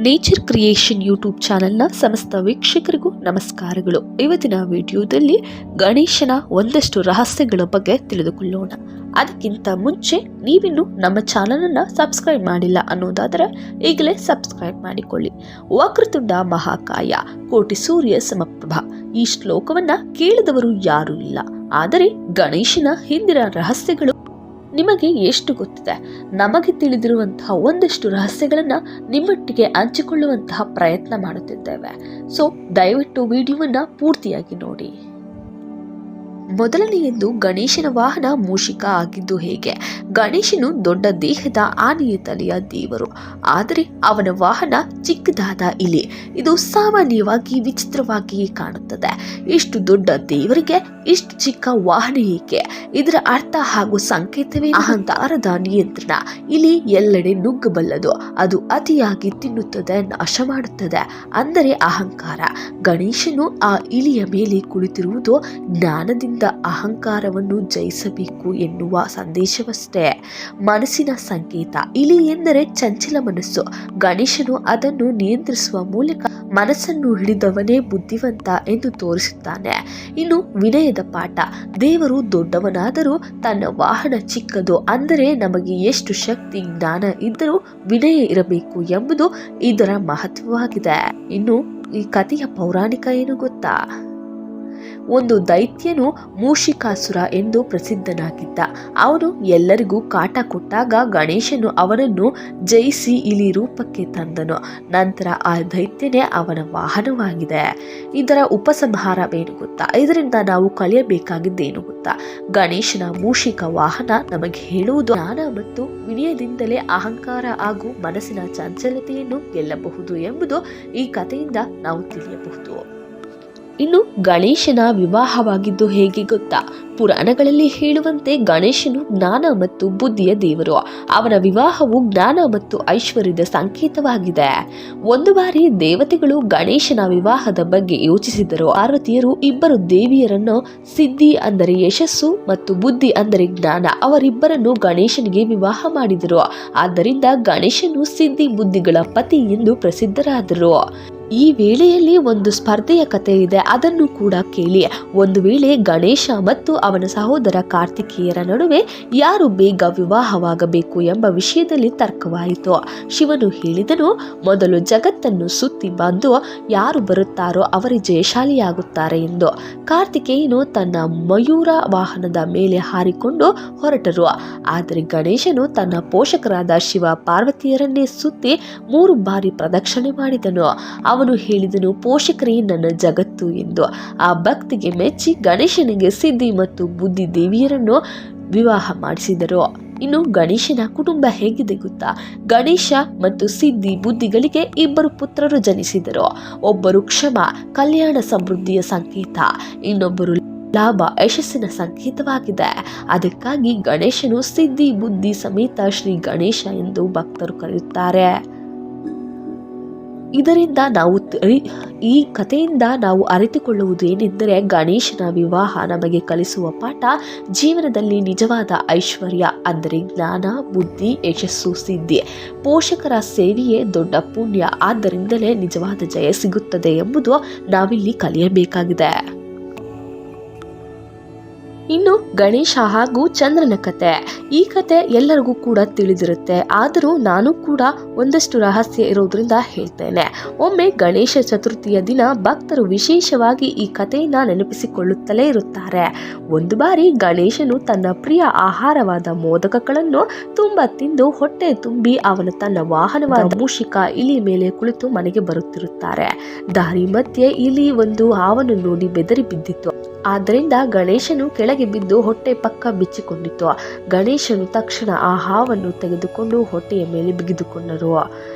Nature creation YouTube ಚಾನೆಲ್ನ ಸಮಸ್ತ ವೀಕ್ಷಕರಿಗೂ ನಮಸ್ಕಾರಗಳು. ಇವತ್ತಿನ ವಿಡಿಯೋದಲ್ಲಿ ಗಣೇಶನ ಒಂದಷ್ಟು ರಹಸ್ಯಗಳ ಬಗ್ಗೆ ತಿಳಿದುಕೊಳ್ಳೋಣ. ಅದಕ್ಕಿಂತ ಮುಂಚೆ ನೀವಿನ್ನು ನಮ್ಮ ಚಾನಲನ್ನು ಸಬ್ಸ್ಕ್ರೈಬ್ ಮಾಡಿಲ್ಲ ಅನ್ನೋದಾದರೆ ಈಗಲೇ ಸಬ್ಸ್ಕ್ರೈಬ್ ಮಾಡಿಕೊಳ್ಳಿ. ವಕ್ರತುಂಡ ಮಹಾಕಾಯ ಕೋಟಿ ಸೂರ್ಯ ಸಮಪ್ರಭ, ಈ ಶ್ಲೋಕವನ್ನ ಕೇಳಿದವರು ಯಾರೂ ಇಲ್ಲ. ಆದರೆ ಗಣೇಶನ ಹಿಂದಿನ ರಹಸ್ಯಗಳು ನಿಮಗೆ ಎಷ್ಟು ಗೊತ್ತಿದೆ? ನಮಗೆ ತಿಳಿದಿರುವಂತಹ ಒಂದಷ್ಟು ರಹಸ್ಯಗಳನ್ನ ನಿಮ್ಮೊಟ್ಟಿಗೆ ಹಂಚಿಕೊಳ್ಳುವಂತಹ ಪ್ರಯತ್ನ ಮಾಡುತ್ತಿದ್ದೇವೆ. ಸೊ ದಯವಿಟ್ಟು ವಿಡಿಯೋವನ್ನ ಪೂರ್ತಿಯಾಗಿ ನೋಡಿ. ಮೊದಲನೆಯದು, ಗಣೇಶನ ವಾಹನ ಮೂಷಿಕ ಆಗಿದ್ದು ಹೇಗೆ? ಗಣೇಶನು ದೊಡ್ಡ ದೇಹದ ಆನೆಯ ತಲೆಯ ದೇವರು, ಆದರೆ ಅವನ ವಾಹನ ಚಿಕ್ಕದಾದ ಇಲಿ. ಇದು ಸಾಮಾನ್ಯವಾಗಿ ವಿಚಿತ್ರವಾಗಿಯೇ ಕಾಣುತ್ತದೆ. ಇಷ್ಟು ದೊಡ್ಡ ದೇವರಿಗೆ ಇಷ್ಟು ಚಿಕ್ಕ ವಾಹನ ಏಕೆ? ಇದರ ಅರ್ಥ ಹಾಗೂ ಸಂಕೇತವೇ ಅಹಂಕಾರದ ನಿಯಂತ್ರಣ. ಇಲಿ ಎಲ್ಲೆಡೆ ನುಗ್ಗಬಲ್ಲದು, ಅದು ಅತಿಯಾಗಿ ತಿನ್ನುತ್ತದೆ, ನಾಶ ಮಾಡುತ್ತದೆ, ಅಂದರೆ ಅಹಂಕಾರ. ಗಣೇಶನು ಆ ಇಲಿಯ ಮೇಲೆ ಕುಳಿತಿರುವುದು ಜ್ಞಾನದಿಂದ ಅಹಂಕಾರವನ್ನು ಜಯಿಸಬೇಕು ಎನ್ನುವ ಸಂದೇಶವಷ್ಟೇ, ಮನಸ್ಸಿನ ಸಂಕೇತ. ಇಲಿ ಎಂದರೆ ಚಂಚಲ ಮನಸ್ಸು. ಗಣೇಶನು ಅದನ್ನು ನಿಯಂತ್ರಿಸುವ ಮೂಲಕ ಮನಸ್ಸನ್ನು ಹಿಡಿದವನೇ ಬುದ್ಧಿವಂತ ಎಂದು ತೋರಿಸುತ್ತಾನೆ. ಇನ್ನು ವಿನಯದ ಪಾಠ. ದೇವರು ದೊಡ್ಡವನಾದರೂ ತನ್ನ ವಾಹನ ಚಿಕ್ಕದು, ಅಂದರೆ ನಮಗೆ ಎಷ್ಟು ಶಕ್ತಿ ಜ್ಞಾನ ಇದ್ದರೂ ವಿನಯ ಇರಬೇಕು ಎಂಬುದು ಇದರ ಮಹತ್ವವಾಗಿದೆ. ಇನ್ನು ಈ ಕಥೆಯ ಪೌರಾಣಿಕ ಏನು ಗೊತ್ತಾ? ಒಂದು ದೈತ್ಯನು ಮೂಷಿಕಾಸುರ ಎಂದು ಪ್ರಸಿದ್ಧನಾಗಿದ್ದ. ಅವನು ಎಲ್ಲರಿಗೂ ಕಾಟ ಕೊಟ್ಟಾಗ ಗಣೇಶನು ಅವನನ್ನು ಜಯಿಸಿ ಇಲಿ ರೂಪಕ್ಕೆ ತಂದನು. ನಂತರ ಆ ದೈತ್ಯನೇ ಅವನ ವಾಹನವಾಗಿದೆ. ಇದರ ಉಪಸಂಹಾರವೇನು ಗೊತ್ತಾ? ಇದರಿಂದ ನಾವು ಕಲಿಯಬೇಕಾಗಿದ್ದೇನು ಗೊತ್ತಾ? ಗಣೇಶನ ಮೂಷಿಕ ವಾಹನ ನಮಗೆ ಹೇಳುವುದು ಜ್ಞಾನ ಮತ್ತು ವಿನಯದಿಂದಲೇ ಅಹಂಕಾರ ಹಾಗೂ ಮನಸ್ಸಿನ ಚಂಚಲತೆಯನ್ನು ಗೆಲ್ಲಬಹುದು ಎಂಬುದು ಈ ಕಥೆಯಿಂದ ನಾವು ತಿಳಿಯಬಹುದು. ಇನ್ನು ಗಣೇಶನ ವಿವಾಹವಾಗಿದ್ದು ಹೇಗೆ ಗೊತ್ತಾ? ಪುರಾಣಗಳಲ್ಲಿ ಹೇಳುವಂತೆ ಗಣೇಶನು ಜ್ಞಾನ ಮತ್ತು ಬುದ್ಧಿಯ ದೇವರು. ಅವನ ವಿವಾಹವು ಜ್ಞಾನ ಮತ್ತು ಐಶ್ವರ್ಯದ ಸಂಕೇತವಾಗಿದೆ. ಒಂದು ಬಾರಿ ದೇವತೆಗಳು ಗಣೇಶನ ವಿವಾಹದ ಬಗ್ಗೆ ಯೋಚಿಸಿದರು. ಪಾರ್ವತಿಯರು ಇಬ್ಬರು ದೇವಿಯರನ್ನು ಸಿದ್ಧಿ ಅಂದರೆ ಯಶಸ್ಸು ಮತ್ತು ಬುದ್ಧಿ ಅಂದರೆ ಜ್ಞಾನ, ಅವರಿಬ್ಬರನ್ನು ಗಣೇಶನಿಗೆ ವಿವಾಹ ಮಾಡಿದರು. ಆದ್ದರಿಂದ ಗಣೇಶನು ಸಿದ್ಧಿ ಬುದ್ಧಿಗಳ ಪತಿ ಎಂದು ಪ್ರಸಿದ್ಧರಾದರು. ಈ ವೇಳೆಯಲ್ಲಿ ಒಂದು ಸ್ಪರ್ಧೆಯ ಕಥೆ ಇದೆ, ಅದನ್ನು ಕೂಡ ಕೇಳಿ. ಒಂದು ವೇಳೆ ಗಣೇಶ ಮತ್ತು ಅವನ ಸಹೋದರ ಕಾರ್ತಿಕೇಯರ ನಡುವೆ ಯಾರು ಬೇಗ ವಿವಾಹವಾಗಬೇಕು ಎಂಬ ವಿಷಯದಲ್ಲಿ ತರ್ಕವಾಯಿತು. ಶಿವನು ಹೇಳಿದನು, ಮೊದಲು ಜಗತ್ತನ್ನು ಸುತ್ತಿ ಬಂದು ಯಾರು ಬರುತ್ತಾರೋ ಅವರೇ ಜಯಶಾಲಿಯಾಗುತ್ತಾರೆ ಎಂದು. ಕಾರ್ತಿಕೇಯನು ತನ್ನ ಮಯೂರ ವಾಹನದ ಮೇಲೆ ಹಾರಿಕೊಂಡು ಹೊರಟರು. ಆದರೆ ಗಣೇಶನು ತನ್ನ ಪೋಷಕರಾದ ಶಿವ ಪಾರ್ವತಿಯರನ್ನೇ ಸುತ್ತಿ 3 ಬಾರಿ ಪ್ರದಕ್ಷಿಣೆ ಮಾಡಿದನು. ಅವನು ಹೇಳಿದನು, ಪೋಷಕರೇ ನನ್ನ ಜಗತ್ತು ಎಂದು. ಆ ಭಕ್ತಿಗೆ ಮೆಚ್ಚಿ ಗಣೇಶನಿಗೆ ಸಿದ್ಧಿ ಮತ್ತು ಬುದ್ಧಿ ದೇವಿಯರನ್ನು ವಿವಾಹ ಮಾಡಿಸಿದರು. ಇನ್ನು ಗಣೇಶನ ಕುಟುಂಬ ಹೇಗಿದೆ ಗೊತ್ತಾ? ಗಣೇಶ ಮತ್ತು ಸಿದ್ಧಿ ಬುದ್ಧಿಗಳಿಗೆ 2 ಪುತ್ರರು ಜನಿಸಿದರು. ಒಬ್ಬರು ಕ್ಷಮ, ಕಲ್ಯಾಣ ಸಮೃದ್ಧಿಯ ಸಂಕೇತ, ಇನ್ನೊಬ್ಬರು ಲಾಭ, ಯಶಸ್ಸಿನ ಸಂಕೇತವಾಗಿದೆ. ಅದಕ್ಕಾಗಿ ಗಣೇಶನು ಸಿದ್ಧಿ ಬುದ್ಧಿ ಸಮೇತ ಶ್ರೀ ಗಣೇಶ ಎಂದು ಭಕ್ತರು ಕರೆಯುತ್ತಾರೆ. ಇದರಿಂದ ಈ ಕಥೆಯಿಂದ ನಾವು ಅರಿತುಕೊಳ್ಳುವುದು ಏನೆಂದರೆ, ಗಣೇಶನ ವಿವಾಹ ನಮಗೆ ಕಲಿಸುವ ಪಾಠ ಜೀವನದಲ್ಲಿ ನಿಜವಾದ ಐಶ್ವರ್ಯ ಅಂದರೆ ಜ್ಞಾನ, ಬುದ್ಧಿ, ಯಶಸ್ಸು, ಸಿದ್ಧಿ, ಪೋಷಕರ ಸೇವೆಯೇ ದೊಡ್ಡ ಪುಣ್ಯ. ಆದ್ದರಿಂದಲೇ ನಿಜವಾದ ಜಯ ಸಿಗುತ್ತದೆ ಎಂಬುದು ನಾವಿಲ್ಲಿ ಕಲಿಯಬೇಕಾಗಿದೆ. ಇನ್ನು ಗಣೇಶ ಹಾಗೂ ಚಂದ್ರನ ಕತೆ. ಈ ಕತೆ ಎಲ್ಲರಿಗೂ ಕೂಡ ತಿಳಿದಿರುತ್ತೆ, ಆದರೂ ನಾನು ಕೂಡ ಒಂದಷ್ಟು ರಹಸ್ಯ ಇರೋದ್ರಿಂದ ಹೇಳ್ತೇನೆ. ಒಮ್ಮೆ ಗಣೇಶ ಚತುರ್ಥಿಯ ದಿನ ಭಕ್ತರು ವಿಶೇಷವಾಗಿ ಈ ಕಥೆಯನ್ನ ನೆನಪಿಸಿಕೊಳ್ಳುತ್ತಲೇ ಇರುತ್ತಾರೆ. ಒಂದು ಬಾರಿ ಗಣೇಶನು ತನ್ನ ಪ್ರಿಯ ಆಹಾರವಾದ ಮೋದಕಗಳನ್ನು ತಿಂದು ಹೊಟ್ಟೆ ತುಂಬಿ ಅವನು ತನ್ನ ವಾಹನವಾದ ಮೂಷಿಕ ಇಲಿ ಮೇಲೆ ಕುಳಿತು ಮನೆಗೆ ಬರುತ್ತಿರುತ್ತಾರೆ. ದಾರಿ ಮಧ್ಯೆ ಇಲಿ ಒಂದು ಹಾವನ್ನು ನೋಡಿ ಬೆದರಿ ಬಿದ್ದಿತ್ತು. ಆದ್ದರಿಂದ ಗಣೇಶನು ಕೆಳಗೆ ಬಿದ್ದು ಹೊಟ್ಟೆ ಪಕ್ಕ ಬಿಚ್ಚಿಕೊಂಡಿತು. ಗಣೇಶನು ತಕ್ಷಣ ಆ ಹಾವನ್ನು ತೆಗೆದುಕೊಂಡು ಹೊಟ್ಟೆಯ ಮೇಲೆ ಬಿಗಿದುಕೊಂಡರು.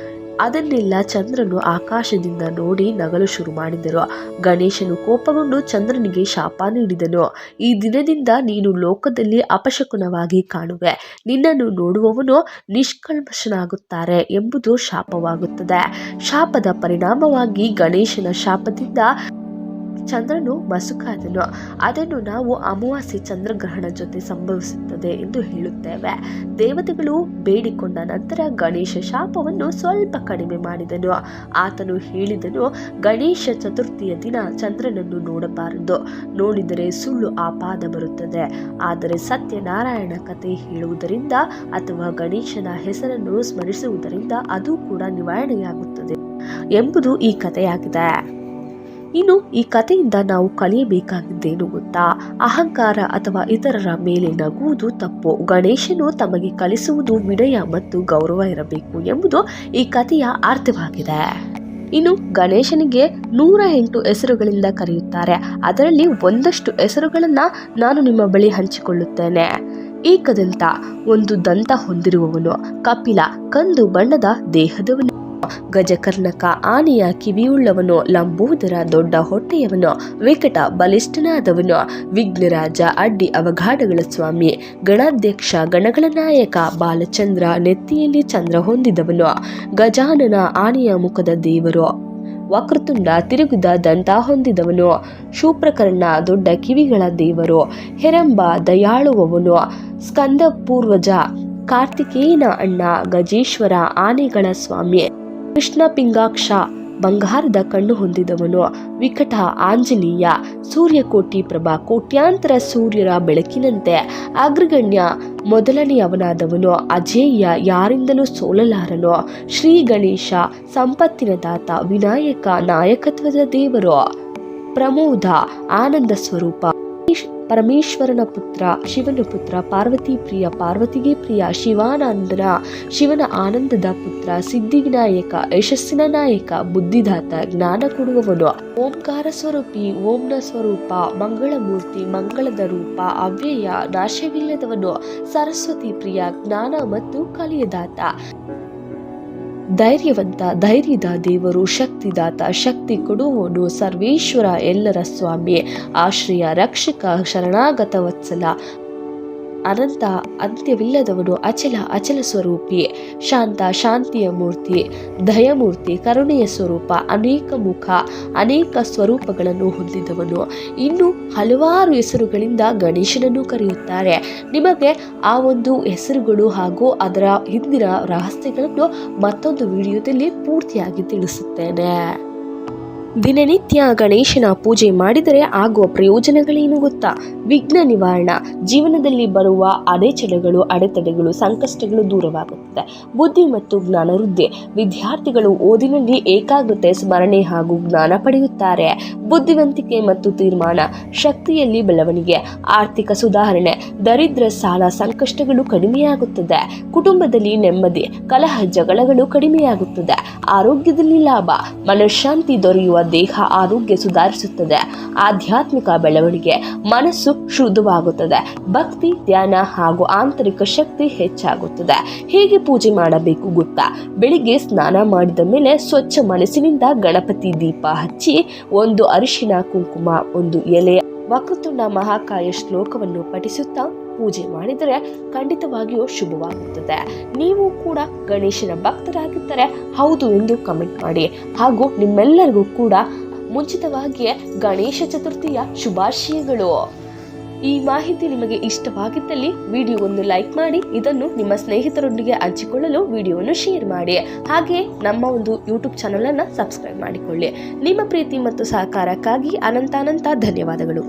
ಅದನ್ನೆಲ್ಲ ಚಂದ್ರನು ಆಕಾಶದಿಂದ ನೋಡಿ ನಗಲು ಶುರು ಮಾಡಿದರು. ಗಣೇಶನು ಕೋಪಗೊಂಡು ಚಂದ್ರನಿಗೆ ಶಾಪ ನೀಡಿದನು. ಈ ದಿನದಿಂದ ನೀನು ಲೋಕದಲ್ಲಿ ಅಪಶಕುನವಾಗಿ ಕಾಣುವೆ, ನಿನ್ನನ್ನು ನೋಡುವವನು ನಿಷ್ಕಲ್ಮಶನಾಗುತ್ತಾರೆ ಎಂಬುದು ಶಾಪವಾಗುತ್ತದೆ. ಶಾಪದ ಪರಿಣಾಮವಾಗಿ ಗಣೇಶನ ಶಾಪದಿಂದ ಚಂದ್ರನು ಮಸುಕಾದನು. ಅದನ್ನು ನಾವು ಅಮಾವಾಸ್ಯೆ ಚಂದ್ರಗ್ರಹಣ ಜೊತೆ ಸಂಭವಿಸುತ್ತದೆ ಎಂದು ಹೇಳುತ್ತೇವೆ. ದೇವತೆಗಳು ಬೇಡಿಕೊಂಡ ನಂತರ ಗಣೇಶ ಶಾಪವನ್ನು ಸ್ವಲ್ಪ ಕಡಿಮೆ ಮಾಡಿದನು. ಆತನು ಹೇಳಿದನು, ಗಣೇಶ ಚತುರ್ಥಿಯ ದಿನ ಚಂದ್ರನನ್ನು ನೋಡಬಾರದು, ನೋಡಿದರೆ ಸುಳ್ಳು ಆಪಾದ ಬರುತ್ತದೆ. ಆದರೆ ಸತ್ಯನಾರಾಯಣ ಕಥೆ ಹೇಳುವುದರಿಂದ ಅಥವಾ ಗಣೇಶನ ಹೆಸರನ್ನು ಸ್ಮರಿಸುವುದರಿಂದ ಅದು ಕೂಡ ನಿವಾರಣೆಯಾಗುತ್ತದೆ ಎಂಬುದು ಈ ಕಥೆಯಾಗಿದೆ. ಇನ್ನು ಈ ಕಥೆಯಿಂದ ನಾವು ಕಲಿಯಬೇಕಾಗಿದ್ದೇನು ಗೊತ್ತಾ? ಅಹಂಕಾರ ಅಥವಾ ಇತರರ ಮೇಲೆ ನಗುವುದು ತಪ್ಪು. ಗಣೇಶನು ತಮಗೆ ಕಲಿಸುವುದು ವಿನಯ ಮತ್ತು ಗೌರವ ಇರಬೇಕು ಎಂಬುದು ಈ ಕಥೆಯ ಅರ್ಥವಾಗಿದೆ. ಇನ್ನು ಗಣೇಶನಿಗೆ 108 ಹೆಸರುಗಳಿಂದ ಕರೆಯುತ್ತಾರೆ. ಅದರಲ್ಲಿ ಒಂದಷ್ಟು ಹೆಸರುಗಳನ್ನ ನಾನು ನಿಮ್ಮ ಬಳಿ ಹಂಚಿಕೊಳ್ಳುತ್ತೇನೆ. ಏಕದಂತ, ಒಂದು ದಂತ ಹೊಂದಿರುವವನು. ಕಪಿಲ, ಕಂದು ಬಣ್ಣದ ದೇಹದವನು. ಗಜಕರ್ಣಕ, ಆನೆಯ ಕಿವಿಯುಳ್ಳವನು. ಲಂಬೋದರ, ದೊಡ್ಡ ಹೊಟ್ಟೆಯವನು. ವಿಕಟ, ಬಲಿಷ್ಠನಾದವನು. ವಿಘ್ನರಾಜ, ಅಡ್ಡಿ ಅವಘಾಡಗಳ ಸ್ವಾಮಿ. ಗಣಾಧ್ಯಕ್ಷ, ಗಣಗಳ ನಾಯಕ. ಬಾಲಚಂದ್ರ, ನೆತ್ತಿಯಲ್ಲಿ ಚಂದ್ರ ಹೊಂದಿದವನು. ಗಜಾನನ, ಆನೆಯ ಮುಖದ ದೇವರು. ವಕ್ರತುಂಡ, ತಿರುಗಿದ ದಂತ ಹೊಂದಿದವನು. ಶೂಪ್ರಕರ್ಣ, ದೊಡ್ಡ ಕಿವಿಗಳ ದೇವರು. ಹೆರಂಬ, ದಯಾಳುವವನು. ಸ್ಕಂದ ಪೂರ್ವಜ, ಕಾರ್ತಿಕೇಯನ ಅಣ್ಣ. ಗಜೇಶ್ವರ, ಆನೆಗಳ ಸ್ವಾಮಿ. ಕೃಷ್ಣ ಪಿಂಗಾಕ್ಷ, ಬಂಗಾರದ ಕಣ್ಣು ಹೊಂದಿದವನು. ವಿಕಟ, ಆಂಜನೇಯ. ಸೂರ್ಯಕೋಟಿ ಪ್ರಭಾ, ಕೋಟ್ಯಾಂತರ ಸೂರ್ಯರ ಬೆಳಕಿನಂತೆ. ಅಗ್ರಗಣ್ಯ, ಮೊದಲನೆಯವನಾದವನು. ಅಜೇಯ, ಯಾರಿಂದಲೂ ಸೋಲಲಾರನು. ಶ್ರೀ ಗಣೇಶ, ಸಂಪತ್ತಿನ ದಾತ. ವಿನಾಯಕ, ನಾಯಕತ್ವದ ದೇವರು. ಪ್ರಮೋದ, ಆನಂದ ಸ್ವರೂಪ. ಪರಮೇಶ್ವರನ ಪುತ್ರ, ಶಿವನ ಪುತ್ರ. ಪಾರ್ವತಿ ಪ್ರಿಯ, ಪಾರ್ವತಿಗೆ ಪ್ರಿಯ. ಶಿವಾನಂದನ, ಶಿವನ ಆನಂದದ ಪುತ್ರ. ಸಿದ್ಧಿವಿನಾಯಕ, ಯಶಸ್ಸಿನ ನಾಯಕ. ಬುದ್ಧಿದಾತ, ಜ್ಞಾನ ಕೊಡುವವನು. ಓಂಕಾರ ಸ್ವರೂಪಿ, ಓಂನ ಸ್ವರೂಪ. ಮಂಗಳಮೂರ್ತಿ, ಮಂಗಳದ ರೂಪ. ಅವ್ಯಯ, ನಾಶವಿಲ್ಲದವನು. ಸರಸ್ವತಿ ಪ್ರಿಯ, ಜ್ಞಾನ ಮತ್ತು ಕಲಿಯದಾತ. ಧೈರ್ಯವಂತ, ಧೈರ್ಯದ ದೇವರು. ಶಕ್ತಿದಾತ, ಶಕ್ತಿ ಕೊಡುವವನು. ಸರ್ವೇಶ್ವರ, ಎಲ್ಲರ ಸ್ವಾಮಿ. ಆಶ್ರಯ, ರಕ್ಷಕ, ಶರಣಾಗತ ವತ್ಸಲ. ಅನಂತ, ಅಂತ್ಯವಿಲ್ಲದವನು. ಅಚಲ, ಅಚಲ ಸ್ವರೂಪಿ. ಶಾಂತ, ಶಾಂತಿಯ ಮೂರ್ತಿ. ದಯಮೂರ್ತಿ, ಕರುಣೆಯ ಸ್ವರೂಪ. ಅನೇಕ ಮುಖ, ಅನೇಕ ಸ್ವರೂಪಗಳನ್ನು ಹೊಂದಿದವನು. ಇನ್ನು ಹಲವಾರು ಹೆಸರುಗಳಿಂದ ಗಣೇಶನನ್ನು ಕರೆಯುತ್ತಾರೆ. ನಿಮಗೆ ಆ ಒಂದು ಹೆಸರುಗಳು ಹಾಗೂ ಅದರ ಹಿಂದಿನ ರಹಸ್ಯಗಳನ್ನು ಮತ್ತೊಂದು ವಿಡಿಯೋದಲ್ಲಿ ಪೂರ್ತಿಯಾಗಿ ತಿಳಿಸುತ್ತೇನೆ. ದಿನನಿತ್ಯ ಗಣೇಶನ ಪೂಜೆ ಮಾಡಿದರೆ ಆಗುವ ಪ್ರಯೋಜನಗಳೇನು ಗೊತ್ತಾ? ವಿಘ್ನ ನಿವಾರಣ, ಜೀವನದಲ್ಲಿ ಬರುವ ಅಡೆತಡೆಗಳು, ಸಂಕಷ್ಟಗಳು ದೂರವಾಗುತ್ತದೆ. ಬುದ್ಧಿ ಮತ್ತು ಜ್ಞಾನ ವೃದ್ಧಿ, ವಿದ್ಯಾರ್ಥಿಗಳು ಓದಿನಲ್ಲಿ ಏಕಾಗ್ರತೆ, ಸ್ಮರಣೆ ಹಾಗೂ ಜ್ಞಾನ ಪಡೆಯುತ್ತಾರೆ. ಬುದ್ಧಿವಂತಿಕೆ ಮತ್ತು ತೀರ್ಮಾನ, ಶಕ್ತಿಯಲ್ಲಿ ಬೆಳವಣಿಗೆ. ಆರ್ಥಿಕ ಸುಧಾರಣೆ, ದರಿದ್ರ, ಸಾಲ, ಸಂಕಷ್ಟಗಳು ಕಡಿಮೆಯಾಗುತ್ತದೆ. ಕುಟುಂಬದಲ್ಲಿ ನೆಮ್ಮದಿ, ಕಲಹ ಜಗಳಗಳು ಕಡಿಮೆಯಾಗುತ್ತದೆ. ಆರೋಗ್ಯದಲ್ಲಿ ಲಾಭ, ಮನಃಶಾಂತಿ ದೊರೆಯುವ. ದೇಹ ಆರೋಗ್ಯ ಸುಧಾರಿಸುತ್ತದೆ. ಆಧ್ಯಾತ್ಮಿಕ ಬೆಳವಣಿಗೆ, ಮನಸ್ಸು ಶುದ್ಧವಾಗುತ್ತದೆ. ಭಕ್ತಿ, ಧ್ಯಾನ ಹಾಗೂ ಆಂತರಿಕ ಶಕ್ತಿ ಹೆಚ್ಚಾಗುತ್ತದೆ. ಹೇಗೆ ಪೂಜೆ ಮಾಡಬೇಕು ಗೊತ್ತಾ? ಬೆಳಿಗ್ಗೆ ಸ್ನಾನ ಮಾಡಿದ ಮೇಲೆ ಸ್ವಚ್ಛ ಮನಸ್ಸಿನಿಂದ ಗಣಪತಿ ದೀಪ ಹಚ್ಚಿ, ಒಂದು ಅರಿಶಿನ ಕುಂಕುಮ, ಒಂದು ಎಲೆ, ವಕ್ರತುಂಡ ಮಹಾಕಾಯ ಶ್ಲೋಕವನ್ನು ಪಠಿಸುತ್ತಾ ಪೂಜೆ ಮಾಡಿದರೆ ಖಂಡಿತವಾಗಿಯೂ ಶುಭವಾಗುತ್ತದೆ. ನೀವು ಕೂಡ ಗಣೇಶನ ಭಕ್ತರಾಗಿದ್ದರೆ ಹೌದು ಎಂದು ಕಮೆಂಟ್ ಮಾಡಿ. ಹಾಗೂ ನಿಮ್ಮೆಲ್ಲರಿಗೂ ಕೂಡ ಮುಂಚಿತವಾಗಿಯೇ ಗಣೇಶ ಚತುರ್ಥಿಯ ಶುಭಾಶಯಗಳು. ಈ ಮಾಹಿತಿ ನಿಮಗೆ ಇಷ್ಟವಾಗಿದ್ದಲ್ಲಿ ವಿಡಿಯೋ ಒಂದು ಲೈಕ್ ಮಾಡಿ, ಇದನ್ನು ನಿಮ್ಮ ಸ್ನೇಹಿತರೊಂದಿಗೆ ಹಂಚಿಕೊಳ್ಳಲು ವಿಡಿಯೋವನ್ನು ಶೇರ್ ಮಾಡಿ. ಹಾಗೆ ನಮ್ಮ ಒಂದು ಯೂಟ್ಯೂಬ್ ಚಾನಲ್ ಅನ್ನು ಸಬ್ಸ್ಕ್ರೈಬ್ ಮಾಡಿಕೊಳ್ಳಿ. ನಿಮ್ಮ ಪ್ರೀತಿ ಮತ್ತು ಸಹಕಾರಕ್ಕಾಗಿ ಅನಂತ ಧನ್ಯವಾದಗಳು.